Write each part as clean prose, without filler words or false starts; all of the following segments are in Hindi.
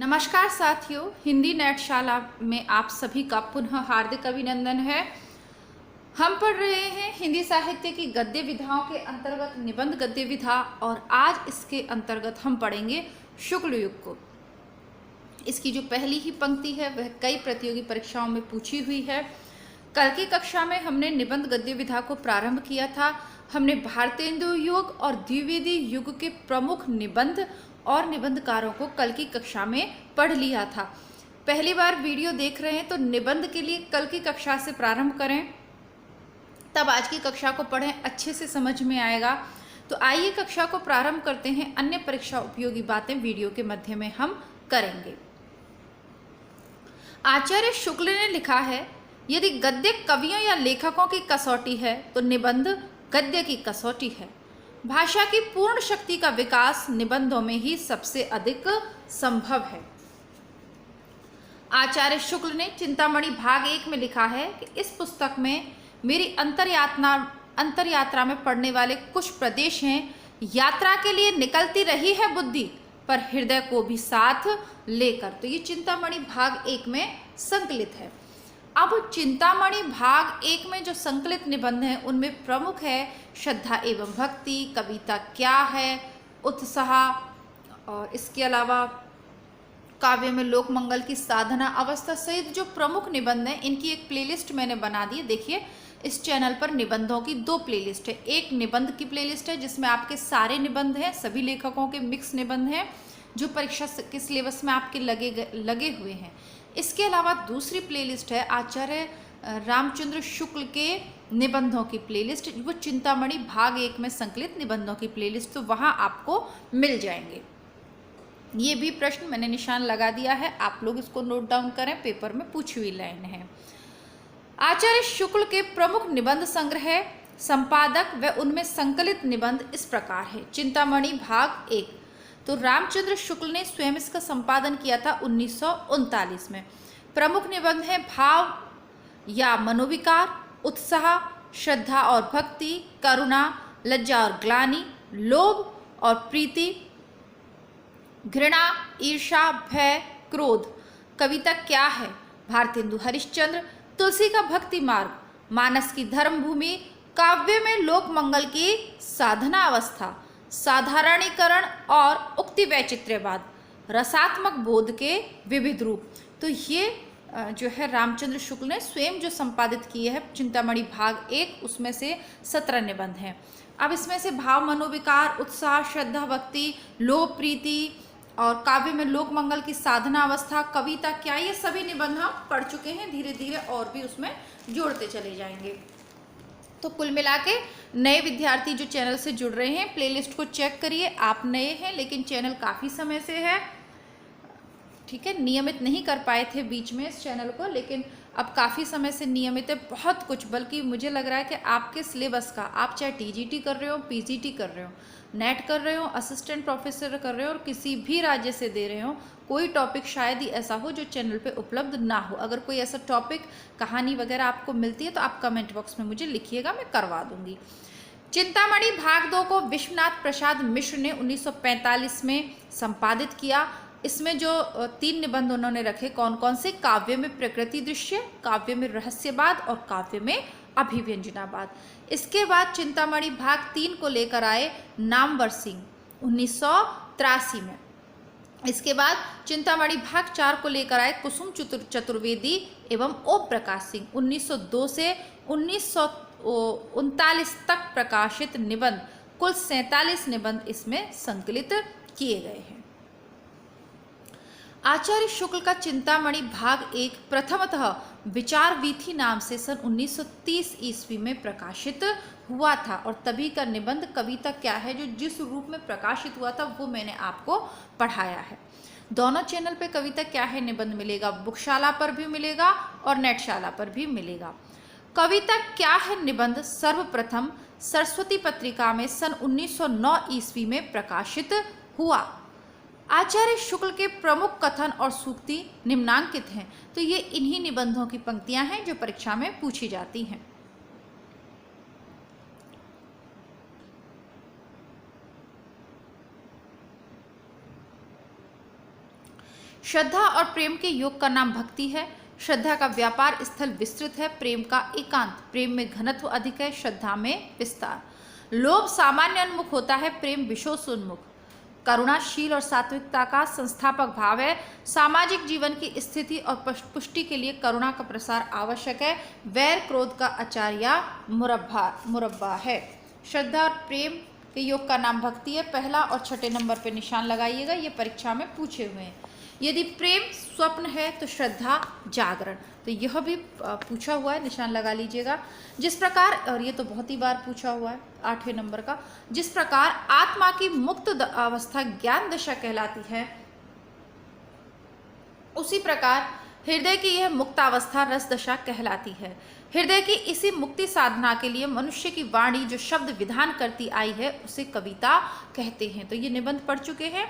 नमस्कार साथियों, हिंदी नेटशाला में आप सभी का पुनः हार्दिक अभिनंदन है। हम पढ़ रहे हैं हिंदी साहित्य की गद्य विधाओं के अंतर्गत निबंध गद्य विधा और आज इसके अंतर्गत हम पढ़ेंगे शुक्ल युग को। इसकी जो पहली ही पंक्ति है वह कई प्रतियोगी परीक्षाओं में पूछी हुई है। कल की कक्षा में हमने निबंध गद्य विधा को प्रारंभ किया था। हमने भारतेंदु युग और द्विवेदी युग के प्रमुख निबंध और निबंधकारों को कल की कक्षा में पढ़ लिया था। पहली बार वीडियो देख रहे हैं तो निबंध के लिए कल की कक्षा से प्रारंभ करें, तब आज की कक्षा को पढ़ें, अच्छे से समझ में आएगा। तो आइए कक्षा को प्रारंभ करते हैं। अन्य परीक्षा उपयोगी बातें वीडियो के मध्य में हम करेंगे। आचार्य शुक्ल ने लिखा है, यदि गद्य कवियों या लेखकों की कसौटी है तो निबंध गद्य की कसौटी है। भाषा की पूर्ण शक्ति का विकास निबंधों में ही सबसे अधिक संभव है। आचार्य शुक्ल ने चिंतामणि भाग 1 में लिखा है कि इस पुस्तक में मेरी अंतरयात्रा में पड़ने वाले कुछ प्रदेश हैं। यात्रा के लिए निकलती रही है बुद्धि, पर हृदय को भी साथ लेकर। तो ये चिंतामणि भाग 1 में संकलित है। अब चिंतामणि भाग 1 में जो संकलित निबंध हैं उनमें प्रमुख है श्रद्धा एवं भक्ति, कविता क्या है, उत्साह, और इसके अलावा काव्य में लोक मंगल की साधना अवस्था सहित जो प्रमुख निबंध हैं इनकी एक प्लेलिस्ट मैंने बना दी है। देखिए, इस चैनल पर निबंधों की 2 प्लेलिस्ट है। एक निबंध की प्लेलिस्ट है जिसमें आपके सारे निबंध हैं, सभी लेखकों के मिक्स निबंध हैं जो परीक्षा के सिलेबस में आपके लगे हुए हैं। इसके अलावा दूसरी प्लेलिस्ट है आचार्य रामचंद्र शुक्ल के निबंधों की प्लेलिस्ट, वो चिंतामणि भाग 1 में संकलित निबंधों की प्लेलिस्ट, तो वहाँ आपको मिल जाएंगे। ये भी प्रश्न मैंने निशान लगा दिया है, आप लोग इसको नोट डाउन करें, पेपर में पूछी हुई लाइन है। आचार्य शुक्ल के प्रमुख निबंध संग्रह, संपादक व उनमें संकलित निबंध इस प्रकार है। चिंतामणि भाग 1 तो रामचंद्र शुक्ल ने स्वयं इसका संपादन किया था 1939 में। प्रमुख निबंध हैं भाव या मनोविकार, उत्साह, श्रद्धा और भक्ति, करुणा, लज्जा और ग्लानि, लोभ और प्रीति, घृणा, ईर्षा, भय, क्रोध। कविता क्या है, भारतेंदु हरिश्चंद्र, तुलसी का भक्ति मार्ग, मानस की धर्म भूमि, काव्य में लोक मंगल की साधना अवस्था, साधारणीकरण और उक्ति वैचित्र्यवाद, रसात्मक बोध के विविध रूप। तो ये जो है रामचंद्र शुक्ल ने स्वयं जो संपादित किए हैं चिंतामणि भाग 1, उसमें से 17 निबंध हैं। अब इसमें से भाव, मनोविकार, उत्साह, श्रद्धा, भक्ति, लोभ, प्रीति और काव्य में लोक मंगल की साधना अवस्था, कविता क्या, ये सभी निबंध हम पढ़ चुके हैं। धीरे धीरे और भी उसमें जोड़ते चले जाएंगे। तो कुल मिला के नए विद्यार्थी जो चैनल से जुड़ रहे हैं, प्लेलिस्ट को चेक करिए। आप नए हैं लेकिन चैनल काफ़ी समय से है, ठीक है, नियमित नहीं कर पाए थे बीच में इस चैनल को, लेकिन अब काफ़ी समय से नियमित है। बहुत कुछ, बल्कि मुझे लग रहा है कि आपके सिलेबस का, आप चाहे टीजीटी कर रहे हो, पीजीटी कर रहे हो, नेट कर रहे हो, असिस्टेंट प्रोफेसर कर रहे हो और किसी भी राज्य से दे रहे हो, कोई टॉपिक शायद ही ऐसा हो जो चैनल पे उपलब्ध ना हो। अगर कोई ऐसा टॉपिक, कहानी वगैरह आपको मिलती है तो आप कमेंट बॉक्स में मुझे लिखिएगा, मैं करवा दूंगी। चिंतामणि भाग 2 को विश्वनाथ प्रसाद मिश्र ने 1945 में संपादित किया। इसमें जो 3 निबंध उन्होंने रखे, कौन कौन से, काव्य में प्रकृति दृश्य, काव्य में रहस्यवाद और काव्य में अभिव्यंजनावाद। इसके बाद चिंतामणि भाग 3 को लेकर आए नामवर सिंह 1983 में। इसके बाद चिंतामणि भाग 4 को लेकर आए कुसुम चतुर्वेदी एवं ओम प्रकाश सिंह 1902 से 1939 तक प्रकाशित निबंध, कुल 47 निबंध इसमें संकलित किए गए हैं। आचार्य शुक्ल का चिंतामणि भाग 1 प्रथमतः विचार वीथी नाम से सन 1930 ईस्वी में प्रकाशित हुआ था और तभी का निबंध कविता क्या है जो जिस रूप में प्रकाशित हुआ था वो मैंने आपको पढ़ाया है। दोनों चैनल पे कविता क्या है निबंध मिलेगा, बुकशाला पर भी मिलेगा और नेटशाला पर भी मिलेगा। कविता क्या है निबंध सर्वप्रथम सरस्वती पत्रिका में सन 1909 ईस्वी में प्रकाशित हुआ। आचार्य शुक्ल के प्रमुख कथन और सूक्ति निम्नांकित हैं। तो ये इन्हीं निबंधों की पंक्तियां हैं जो परीक्षा में पूछी जाती हैं। श्रद्धा और प्रेम के योग का नाम भक्ति है। श्रद्धा का व्यापार स्थल विस्तृत है, प्रेम का एकांत। प्रेम में घनत्व अधिक है, श्रद्धा में विस्तार। लोभ सामान्य उन्मुख होता है, प्रेम विशोष उन्मुख। करुणाशील और सात्विकता का संस्थापक भाव है। सामाजिक जीवन की स्थिति और पुष्टि के लिए करुणा का प्रसार आवश्यक है। वैर क्रोध का आचार्य मुरब्बा है। श्रद्धा और प्रेम के योग का नाम भक्ति है। पहला और छठे नंबर पे निशान लगाइएगा, ये परीक्षा में पूछे हुए हैं। यदि प्रेम स्वप्न है तो श्रद्धा जागरण, तो यह भी पूछा हुआ है, निशान लगा लीजिएगा। जिस प्रकार, और ये तो बहुत ही बार पूछा हुआ है 8वें नंबर का, जिस प्रकार आत्मा की मुक्त अवस्था ज्ञान दशा कहलाती है, उसी प्रकार हृदय की यह मुक्तावस्था रस दशा कहलाती है। हृदय की इसी मुक्ति साधना के लिए मनुष्य की वाणी जो शब्द विधान करती आई है उसे कविता कहते हैं। तो ये निबंध पढ़ चुके हैं,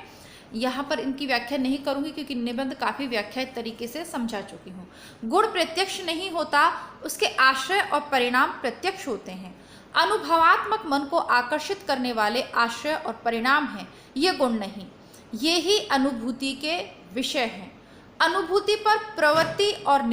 यहाँ पर इनकी व्याख्या नहीं करूंगी क्योंकि निबंध काफी व्याख्यात तरीके से समझा चुकी हूँ। गुण प्रत्यक्ष नहीं होता, उसके आश्रय और परिणाम प्रत्यक्ष होते हैं। अनुभवात्मक मन को आकर्षित करने वाले आश्रय और परिणाम हैं, ये गुण नहीं। ये ही अनुभूति के विषय हैं। अनुभूति पर प्रवृत्ति और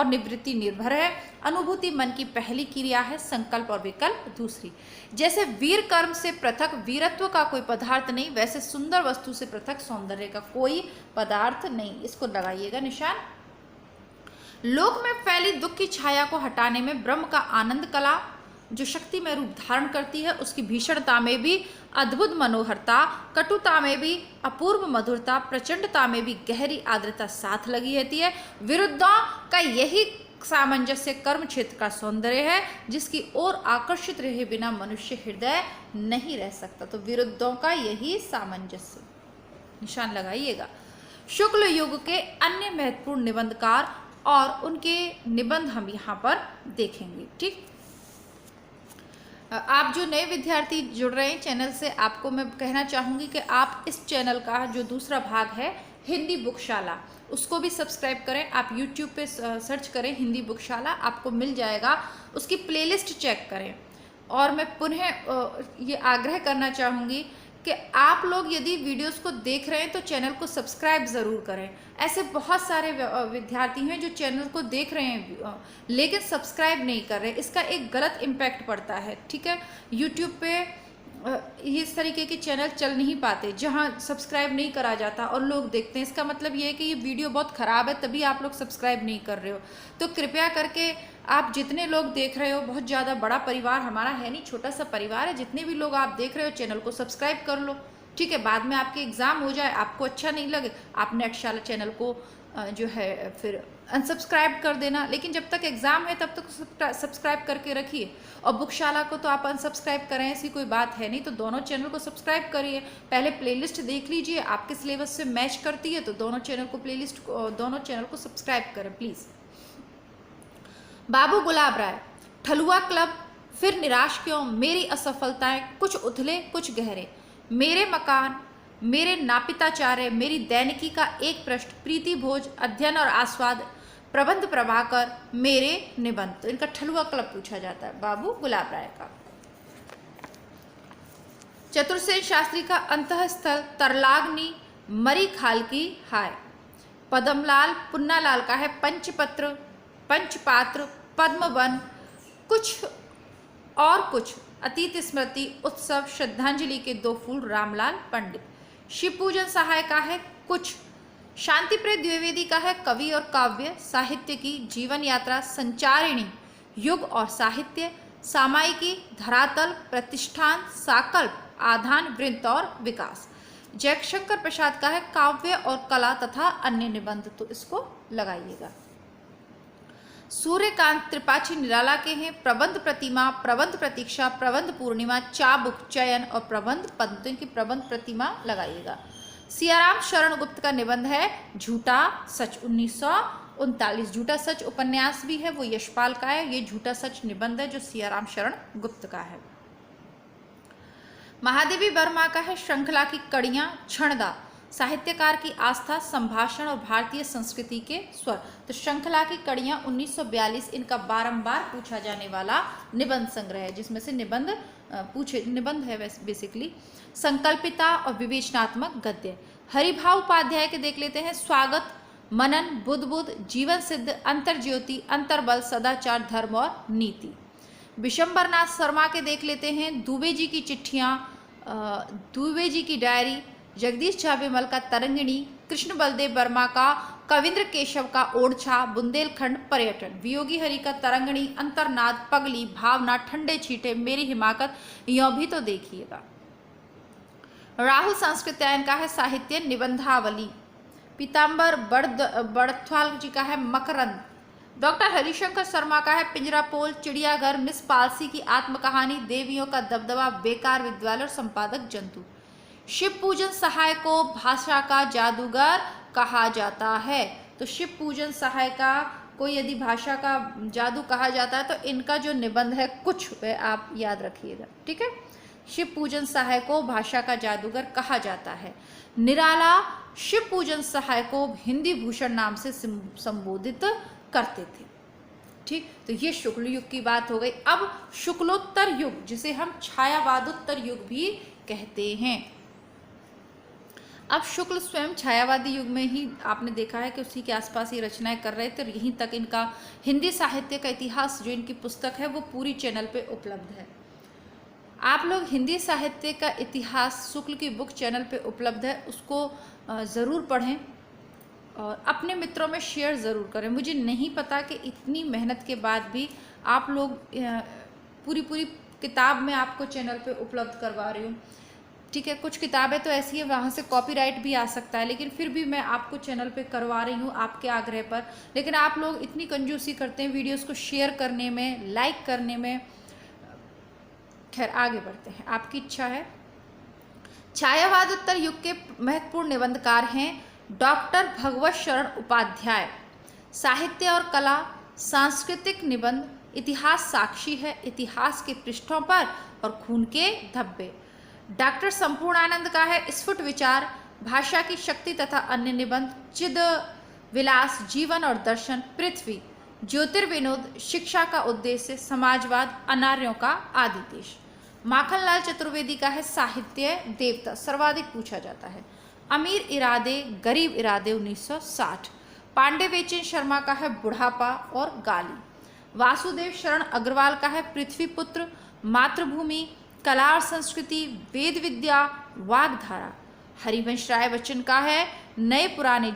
निवृत्ति निर्भर है। अनुभूति मन की पहली क्रिया है, संकल्प और विकल्प दूसरी। जैसे वीर कर्म से पृथक वीरत्व का कोई पदार्थ नहीं, वैसे सुंदर वस्तु से पृथक सौंदर्य का कोई पदार्थ नहीं। इसको लगाइएगा निशान। लोक में फैली दुख की छाया को हटाने में ब्रह्म का आनंद कला जो शक्ति में रूप धारण करती है, उसकी भीषणता में भी अद्भुत मनोहरता, कटुता में भी अपूर्व मधुरता, प्रचंडता में भी गहरी आर्द्रता साथ लगी रहती है। विरुद्धों का यही सामंजस्य कर्म क्षेत्र का सौंदर्य है, जिसकी ओर आकर्षित रहे बिना मनुष्य हृदय नहीं रह सकता। तो विरुद्धों का यही सामंजस्य, निशान लगाइएगा। शुक्ल युग के अन्य महत्वपूर्ण निबंधकार और उनके निबंध हम यहाँ पर देखेंगे। ठीक, आप जो नए विद्यार्थी जुड़ रहे हैं चैनल से, आपको मैं कहना चाहूँगी कि आप इस चैनल का जो दूसरा भाग है हिंदी बुकशाला, उसको भी सब्सक्राइब करें। आप YouTube पे सर्च करें हिंदी बुकशाला, आपको मिल जाएगा। उसकी प्लेलिस्ट चेक करें। और मैं पुनः ये आग्रह करना चाहूँगी कि आप लोग यदि वीडियोस को देख रहे हैं तो चैनल को सब्सक्राइब ज़रूर करें। ऐसे बहुत सारे विद्यार्थी हैं जो चैनल को देख रहे हैं लेकिन सब्सक्राइब नहीं कर रहे। इसका एक गलत इम्पैक्ट पड़ता है। ठीक है, यूट्यूब पे इस तरीके के चैनल चल नहीं पाते जहां सब्सक्राइब नहीं करा जाता और लोग देखते हैं। इसका मतलब ये है कि ये वीडियो बहुत ख़राब है, तभी आप लोग सब्सक्राइब नहीं कर रहे हो। तो कृपया करके आप जितने लोग देख रहे हो, बहुत ज़्यादा बड़ा परिवार हमारा है नहीं, छोटा सा परिवार है, जितने भी लोग आप देख रहे हो चैनल को सब्सक्राइब कर लो। ठीक है, बाद में आपके एग्ज़ाम हो जाए, आपको अच्छा नहीं लगे, आप नेटशाला चैनल को जो है फिर अनसब्सक्राइब कर देना। लेकिन जब तक एग्ज़ाम है तब तक सब्सक्राइब करके रखिए। और बुकशाला को तो आप अनसब्सक्राइब करें, ऐसी कोई बात है नहीं। तो दोनों चैनल को सब्सक्राइब करिए। पहले प्लेलिस्ट देख लीजिए, आपके सिलेबस से मैच करती है तो दोनों चैनल को सब्सक्राइब करें please. Babu gulab Rai, ठलुआ club, फिर निराश क्यों, मेरी असफलताएं, कुछ उथले कुछ गहरे, मेरे मकान, मेरे नापिताचार्य, मेरी दैनिकी का एक पृष्ठ, प्रीति भोज, अध्ययन और आस्वाद, प्रबंध प्रभाकर, मेरे निबंध। तो इनका ठलुआ क्लब पूछा जाता है बाबू गुलाब राय का। चतुर्सेन शास्त्री का अंतःस्थल, तरलाग्नि, मरी खाल की हाय। पद्मलाल पुन्नालाल का है पंचपत्र, पंचपात्र, पद्मवन, कुछ और कुछ, अतीत स्मृति, उत्सव, श्रद्धांजलि के 2 फूल, रामलाल पंडित। शिव पूजन सहाय का है कुछ। शांतिप्रिय द्विवेदी का है कवि और काव्य, साहित्य की जीवन यात्रा, संचारिणी, युग और साहित्य, सामायिकी, धरातल, प्रतिष्ठान, साकल्प, आधान, वृंत और विकास। जयशंकर प्रसाद का है काव्य और कला तथा अन्य निबंध। तो इसको लगाइएगा। सूर्यकांत त्रिपाठी निराला के हैं प्रबंध प्रतिमा, प्रबंध प्रतीक्षा, प्रबंध पूर्णिमा, चाबुक, चयन और प्रबंध पद्म। तो इनकी प्रबंध प्रतिमा लगाइएगा। सियाराम शरण गुप्त का निबंध है झूठा सच, 1939। झूठा सच उपन्यास भी है, वो यशपाल का है। ये झूठा सच निबंध है जो सियाराम शरण गुप्त का है। महादेवी वर्मा का है श्रृंखला की कड़ियां, क्षणदा, साहित्यकार की आस्था, संभाषण और भारतीय संस्कृति के स्वर। तो श्रृंखला की कड़ियां 1942 इनका बारंबार पूछा जाने वाला निबंध संग्रह है, जिसमें से निबंध है बेसिकली। संकल्पिता और विवेचनात्मक गद्य, हरिभाव उपाध्याय के देख लेते हैं, स्वागत, मनन, बुद्ध बुद्ध, जीवन सिद्ध, अंतर्ज्योति, अंतर्बल, सदाचार, धर्म और नीति। विशंबरनाथ शर्मा के देख लेते हैं, दुबे जी की चिट्ठियाँ, दुबे जी की डायरी, जगदीश झा विमल का तरंगिणी, कृष्ण बलदेव वर्मा का कविंद्र केशव का ओरछा, बुंदेलखंड पर्यटन, वियोगी हरि का तरंगिणी, अंतरनाद, पगली, भावना, ठंडे छींटे, मेरी हिमाकत, यह भी तो देखिएगा। राहुल संस्कृत्यायन का है साहित्य निबंधावली। पीताम्बर बड़थवाल जी का है मकरंद। डॉक्टर हरिशंकर शर्मा का है पिंजरापोल, चिड़ियाघर, मिस पालसी की आत्मकहानी, देवियों का दबदबा, बेकार विद्यालय और संपादक जंतु। शिव पूजन सहाय को भाषा का जादूगर कहा जाता है। तो शिव पूजन सहाय का कोई यदि भाषा का जादू कहा जाता है तो इनका जो निबंध है कुछ वह आप याद रखिएगा, ठीक है। शिव पूजन सहाय को भाषा का जादूगर कहा जाता है। निराला शिव पूजन सहाय को हिंदी भूषण नाम से संबोधित करते थे, ठीक। तो ये शुक्ल युग की बात हो गई। अब शुक्लोत्तर युग, जिसे हम छायावादोत्तर युग भी कहते हैं। अब शुक्ल स्वयं छायावादी युग में ही आपने देखा है कि उसी के आसपास ही रचनाएं कर रहे थे और यहीं तक इनका हिंदी साहित्य का इतिहास जो इनकी पुस्तक है वो पूरी चैनल पे उपलब्ध है। आप लोग हिंदी साहित्य का इतिहास शुक्ल की बुक चैनल पे उपलब्ध है, उसको ज़रूर पढ़ें और अपने मित्रों में शेयर ज़रूर करें। मुझे नहीं पता कि इतनी मेहनत के बाद भी आप लोग पूरी किताब में आपको चैनल पे उपलब्ध करवा रही हूँ, ठीक है। कुछ किताबें तो ऐसी है वहाँ से कॉपीराइट भी आ सकता है, लेकिन फिर भी मैं आपको चैनल पे करवा रही हूँ आपके आग्रह पर। लेकिन आप लोग इतनी कंजूसी करते हैं वीडियोस को शेयर करने में, लाइक करने में। खैर आगे बढ़ते हैं, आपकी इच्छा है। छायावादोत्तर युग के महत्वपूर्ण निबंधकार हैं डॉक्टर भगवत शरण उपाध्याय। साहित्य और कला, सांस्कृतिक निबंध, इतिहास साक्षी है, इतिहास के पृष्ठों पर और खून के धब्बे। डॉक्टर संपूर्णानंद का है स्फुट विचार, भाषा की शक्ति तथा अन्य निबंध, चिद विलास, जीवन और दर्शन, पृथ्वी, ज्योतिर्विनोद, शिक्षा का उद्देश्य, समाजवाद, अनार्यों का आदि देश। माखनलाल चतुर्वेदी का है साहित्य देवता, सर्वाधिक पूछा जाता है। अमीर इरादे गरीब इरादे 1960। पांडे बेचन शर्मा का है बुढ़ापा और गाली। वासुदेव शरण अग्रवाल का है पृथ्वीपुत्र, मातृभूमि, कला और संस्कृति, वेद विद्या, वाग्धारा। हरिवंश राय बच्चन का है नए पुराने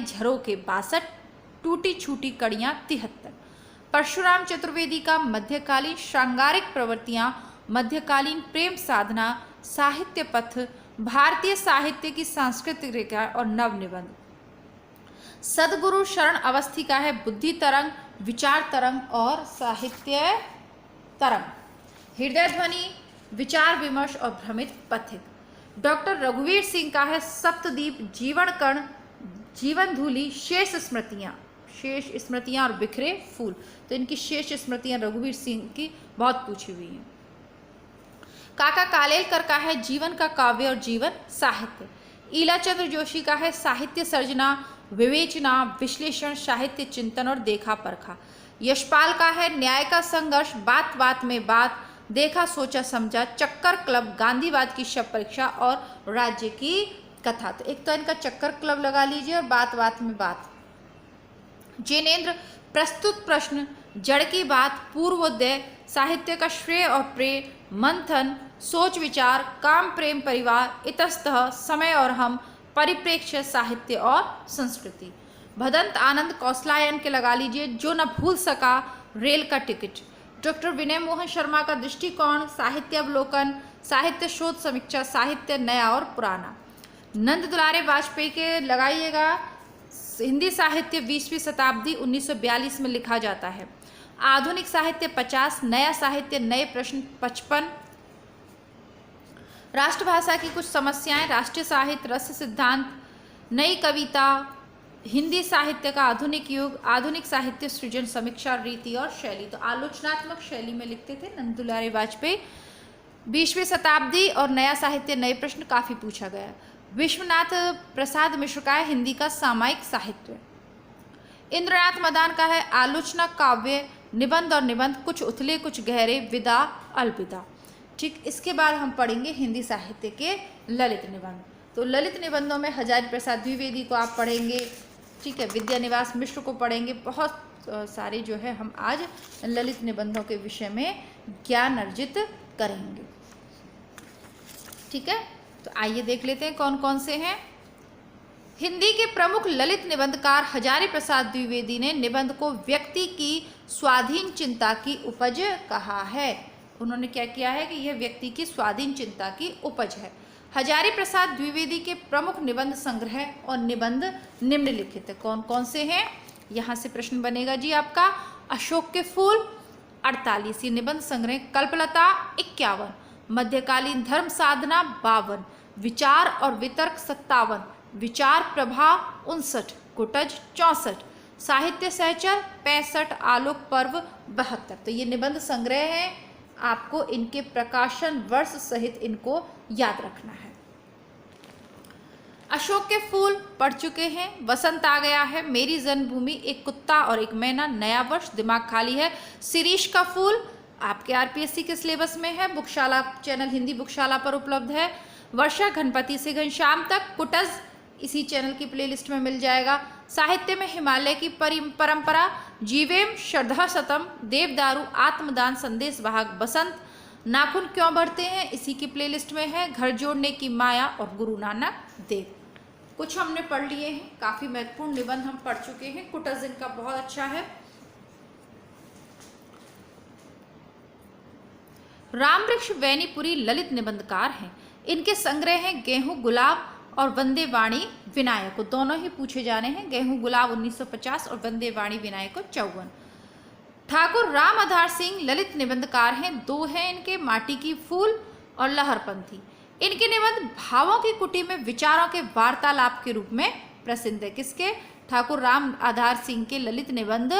झरोके 62, टूटी छूटी कड़ियाँ 73। परशुराम चतुर्वेदी का मध्यकालीन श्रृंगारिक प्रवृत्तियाँ, मध्यकालीन प्रेम साधना, साहित्य पथ, भारतीय साहित्य की सांस्कृतिक रेखा और नव निबंध। सदगुरु शरण अवस्थी का है बुद्धि तरंग, विचार तरंग और साहित्य तरंग। हृदय ध्वनि, विचार विमर्श और भ्रमित पथिक। डॉक्टर रघुवीर सिंह का है सप्तदीप, जीवन कण, जीवन धूलि, शेष स्मृतियाँ और बिखरे फूल। तो इनकी शेष स्मृतियाँ रघुवीर सिंह की बहुत पूछी हुई हैं। काका कालेलकर का है जीवन का काव्य और जीवन साहित्य। ईलाचंद्र जोशी का है साहित्य सर्जना, विवेचना, विश्लेषण, साहित्य चिंतन और देखा परखा। यशपाल का है न्याय का संघर्ष, बात बात में बात, देखा सोचा समझा, चक्कर क्लब, गांधीवाद की शव परीक्षा और राज्य की कथा। तो एक तो इनका चक्कर क्लब लगा लीजिए और बात बात में बात। जैनेन्द्र प्रस्तुत प्रश्न, जड़ की बात, पूर्वोदय, साहित्य का श्रेय और प्रेय, मंथन, सोच विचार, काम प्रेम परिवार, इतस्तः, समय और हम, परिप्रेक्ष्य, साहित्य और संस्कृति। भदंत आनंद कौशलायन के लगा लीजिए, जो न भूल सका, रेल का टिकट। डॉक्टर विनय मोहन शर्मा का दृष्टिकोण, साहित्य अवलोकन, साहित्य शोध समीक्षा, साहित्य नया और पुराना। नंद दुलारे वाजपेयी के लगाइएगा, हिंदी साहित्य 20वीं शताब्दी 1942 में लिखा जाता है। आधुनिक साहित्य 50, नया साहित्य नए प्रश्न 55। राष्ट्रभाषा की कुछ समस्याएं, राष्ट्रीय साहित्य, रस सिद्धांत, नई कविता, हिंदी साहित्य का आधुनिक युग, आधुनिक साहित्य सृजन समीक्षा, रीति और शैली। तो आलोचनात्मक शैली में लिखते थे नंद दुलारे वाजपेयी। 20वीं शताब्दी और नया साहित्य नए प्रश्न काफ़ी पूछा गया। विश्वनाथ प्रसाद मिश्र का है हिंदी का सामायिक साहित्य। इंद्रनाथ मदान का है आलोचना काव्य, निबंध और निबंध, कुछ उथले कुछ गहरे, विदा अलविदा। ठीक, इसके बाद हम पढ़ेंगे हिंदी साहित्य के ललित निबंध। तो ललित निबंधों में हजारी प्रसाद द्विवेदी को आप पढ़ेंगे, ठीक है, विद्यानिवास मिश्र को पढ़ेंगे। बहुत सारे जो है हम आज ललित निबंधों के विषय में ज्ञान अर्जित करेंगे, ठीक है। तो आइए देख लेते हैं कौन कौन से हैं। हिंदी के प्रमुख ललित निबंधकार हजारी प्रसाद द्विवेदी ने निबंध को व्यक्ति की स्वाधीन चिंता की उपज कहा है। उन्होंने क्या किया है कि यह व्यक्ति की स्वाधीन चिंता की उपज है। हजारी प्रसाद द्विवेदी के प्रमुख निबंध संग्रह और निबंध निम्नलिखित है। कौन कौन से हैं, यहाँ से प्रश्न बनेगा जी आपका। अशोक के फूल 48, ये निबंध संग्रह। कल्पलता 51, मध्यकालीन धर्म साधना 52, विचार और वितर्क 57, विचार प्रभा 59, कुटज 64, साहित्य सहचर 65, आलोक पर्व 72। तो ये निबंध संग्रह है, आपको इनके प्रकाशन वर्ष सहित इनको याद रखना है। अशोक के फूल पढ़ चुके हैं। वसंत आ गया है, मेरी जन्मभूमि, एक कुत्ता और एक मैना, नया वर्ष, दिमाग खाली है, शिरीष का फूल आपके आरपीएससी के सिलेबस में है, बुकशाला चैनल हिंदी बुकशाला पर उपलब्ध है। वर्षा घनपति से घनश्याम तक, कुटज इसी चैनल की प्लेलिस्ट में मिल जाएगा। साहित्य में हिमालय की परंपरा, जीवेम, श्रद्धा शतम, देवदारू, आत्मदान, संदेश वाहक, बसंत, नाखून क्यों बढ़ते हैं इसी की प्लेलिस्ट में है। घर जोड़ने की माया और गुरु नानक देव। कुछ हमने पढ़ लिए हैं, काफी महत्वपूर्ण निबंध हम पढ़ चुके हैं। कुटज इनका बहुत अच्छा है। रामवृक्ष वैनीपुरी ललित निबंधकार हैं। इनके संग्रह हैं गेहूं गुलाब और वंदे वाणी विनायक को, दोनों ही पूछे जाने हैं। गेहूं गुलाब 1950 और वंदे वाणी विनायक को 54। ठाकुर राम आधार सिंह ललित निबंधकार हैं, दो हैं इनके, माटी की फूल और लहरपंथी। इनके निबंध भावों की कुटी में विचारों के वार्तालाप के रूप में प्रसिद्ध है। किसके? ठाकुर राम आधार सिंह के ललित निबंध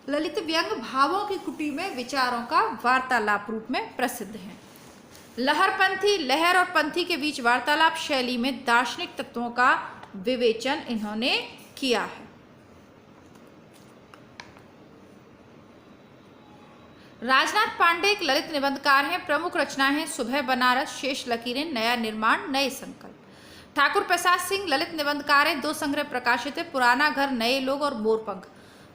ललित व्यंग भावों की कुटी में विचारों का वार्तालाप रूप में प्रसिद्ध है। लहरपंथी, लहर और पंथी के बीच वार्तालाप शैली में दार्शनिक तत्वों का विवेचन इन्होंने किया है। राजनाथ पांडे एक ललित निबंधकार हैं। प्रमुख रचनाएं हैं सुबह बनारस, शेष लकीरें, नया निर्माण, नए संकल्प। ठाकुर प्रसाद सिंह ललित निबंधकार हैं। दो संग्रह प्रकाशित है, पुराना घर, नए लोग और मोरपंख।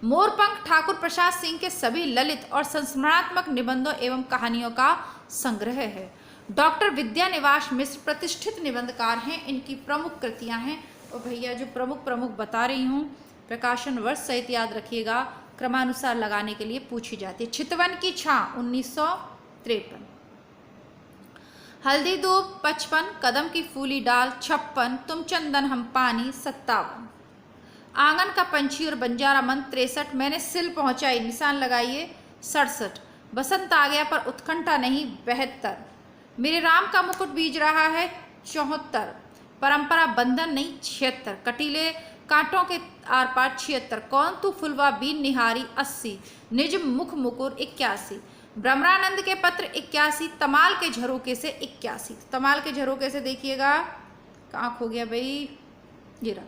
मोरपंख ठाकुर प्रसाद सिंह के सभी ललित और संस्मरणात्मक निबंधों एवं कहानियों का संग्रह है। डॉक्टर विद्यानिवास मिश्र प्रतिष्ठित निबंधकार हैं। इनकी प्रमुख कृतियां हैं, और भैया जो प्रमुख बता रही हूँ प्रकाशन वर्ष सहित याद रखिएगा, क्रमानुसार लगाने के लिए पूछी जाती है। चितवन की छां 1953, हल्दी दूब 55, कदम की फूली डाल 56, तुम चंदन हम पानी 57, आंगन का पंछी और बंजारा मन 63, मैंने सिल पहुंचाई निशान लगाइए 67, बसंत आ गया पर उत्कंठा नहीं 72, मेरे राम का मुकुट बीज रहा है 74, परंपरा बंधन नहीं 76, कटीले कांटों के आर पार 76, कौन तू फुलवा बीन निहारी 80, निज मुख मुकुर 81, ब्रह्मानंद के पत्र 81, तमाल के झरोके से 81। तमाल के झरोके से देखिएगा कहाँ खो गया भाई, ये रहा।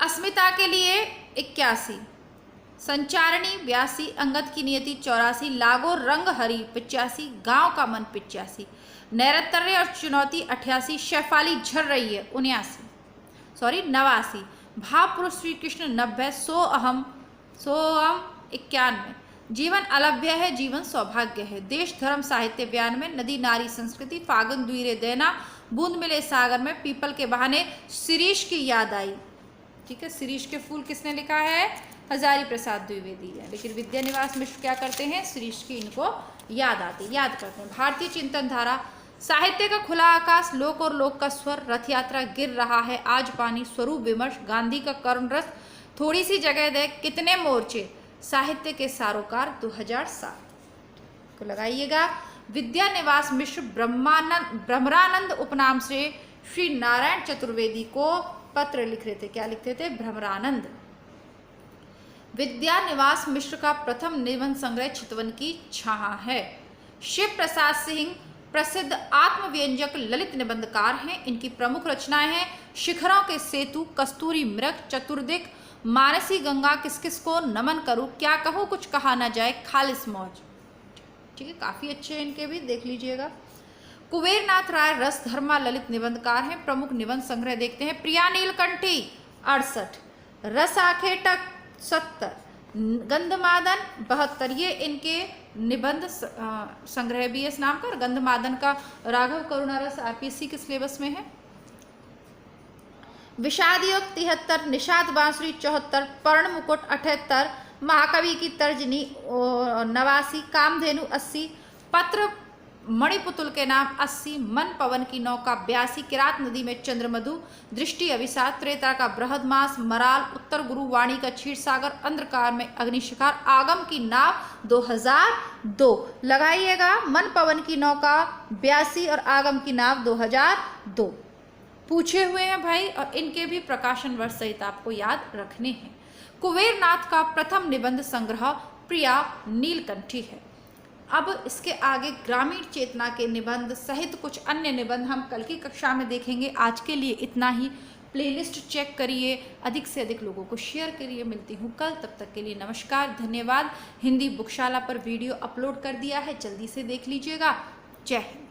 अस्मिता के लिए 81, संचारणी 82, अंगद की नियति 84, लागो रंग हरी 85, गांव का मन 85, नैरत्तर्य और चुनौती 88, शेफाली झर रही है 89, भाव पुरुष श्री कृष्ण 90, सो अहम 91, जीवन अलभ्य है जीवन सौभाग्य है, देश धर्म साहित्य 92, नदी नारी संस्कृति, फागुन द्वीरे देना, बूंद मिले सागर में, पीपल के बहाने शिरीष की याद आई। ठीक है, शिरीष के फूल किसने लिखा है? हजारी प्रसाद द्विवेदी है। लेकिन विद्यानिवास मिश्र क्या करते हैं? शिरीष की इनको याद करते हैं। भारतीय चिंतन धारा, साहित्य का खुला आकाश, लोक और लोक का स्वर, रथ यात्रा, गिर रहा है आज पानी, स्वरूप विमर्श, गांधी का करुण रस, थोड़ी सी जगह दे, कितने मोर्चे, साहित्य के सारोकार 2007 को लगाइएगा। विद्यानिवास मिश्र भ्रमरानंद उपनाम से श्री नारायण चतुर्वेदी को पत्र लिख रहे थे। क्या लिखते थे? भ्रमरानंद। विद्यानिवास मिश्र का प्रथम निबंध संग्रह चितवन की छां है। शिव प्रसाद सिंह प्रसिद्ध आत्मव्यंजक ललित निबंधकार हैं। इनकी प्रमुख रचनाएं हैं शिखरों के सेतु, कस्तूरी मृग, चतुर्दिक, मानसी गंगा, किस किस को नमन करूं, क्या कहूं कुछ कहा न जाए, खालिस मौज। ठीक है, काफ़ी अच्छे हैं इनके भी, देख लीजिएगा। कुबेरनाथ राय रस धर्मा ललित निबंधकार हैं। प्रमुख निबंध संग्रह देखते हैं। प्रिया नीलकंठी 68, रस आखेटक 70, गंधमादन 72, ये इनके निबंध संग्रह भी है इस नाम का। गंधमादन का राघव करुणा रस आरपीएससी के सिलेबस में है। विषाद योग 73, निषाद बांसुरी 74, पर्ण मुकुट 78, महाकवि की तर्जनी 89, कामधेनु 80, पत्र मणिपुतुल के नाम 80, मन पवन की नौका 82, किरात नदी में चंद्रमधु, दृष्टि अभिसार, त्रेता का बृहदमास, मराल, उत्तर गुरु, वाणी का क्षीर सागर, अंधकार में अग्निशिखार, आगम की नाव 2002। लगाइएगा, मन पवन की नौका 82 और आगम की नाव 2002 पूछे हुए हैं भाई, और इनके भी प्रकाशन वर्ष सहित आपको याद रखने हैं। कुबेरनाथ का प्रथम निबंध संग्रह प्रिया नीलकंठी है। अब इसके आगे ग्रामीण चेतना के निबंध सहित कुछ अन्य निबंध हम कल की कक्षा में देखेंगे। आज के लिए इतना ही। प्लेलिस्ट चेक करिए, अधिक से अधिक लोगों को शेयर करिए। मिलती हूँ कल, तब तक के लिए नमस्कार, धन्यवाद। हिंदी बुकशाला पर वीडियो अपलोड कर दिया है, जल्दी से देख लीजिएगा। जय हिंद।